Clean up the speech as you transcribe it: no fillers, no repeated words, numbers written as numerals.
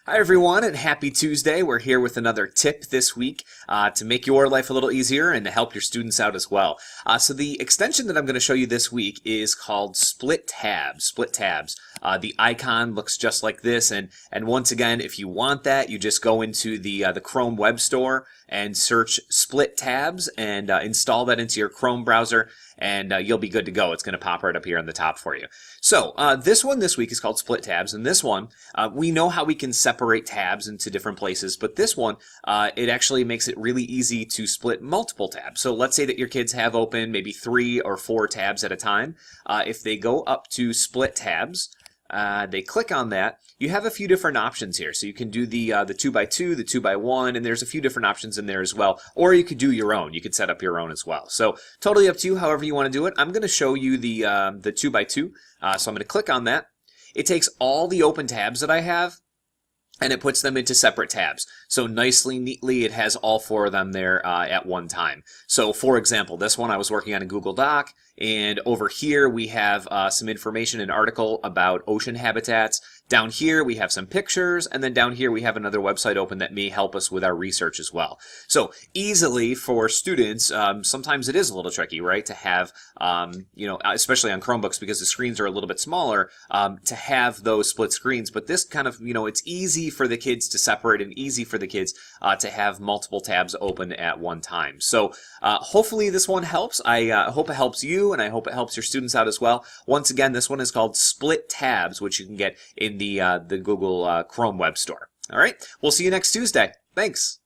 Hi everyone, and happy Tuesday. We're here with another tip this week to make your life a little easier and to help your students out as well. So the extension that I'm going to show you this week is called Split Tabs. Split Tabs. The icon looks just like this, and once again, if you want that, you just go into the Chrome Web Store and search Split Tabs and install that into your Chrome browser, and you'll be good to go. It's going to pop right up here on the top for you. So this one this week is called Split Tabs, and this one we know how we can separate tabs into different places, but this one it actually makes it really easy to split multiple tabs. So let's say that your kids have open maybe 3 or 4 tabs at a time. If they go up to Split Tabs, they click on that, you have a few different options here. So you can do the 2x2, the 2x1, and there's a few different options in there as well. Or you could do your own. You could set up your own as well. So totally up to you, however you want to do it. I'm going to show you the 2x2. So I'm going to click on that. It takes all the open tabs that I have, and it puts them into separate tabs. So nicely, neatly, it has all 4 of them there at one time. So for example, this one I was working on in Google Doc, and over here we have some information, an article about ocean habitats. Down here we have some pictures, and then down here we have another website open that may help us with our research as well. So easily for students, sometimes it is a little tricky, right, to have, especially on Chromebooks because the screens are a little bit smaller, to have those split screens. But this kind of, it's easy for the kids to separate and easy for the kids to have multiple tabs open at one time. So hopefully this one helps. I hope it helps you, and I hope it helps your students out as well. Once again, this one is called Split Tabs, which you can get in the Google Chrome Web Store. All right, we'll see you next Tuesday. Thanks.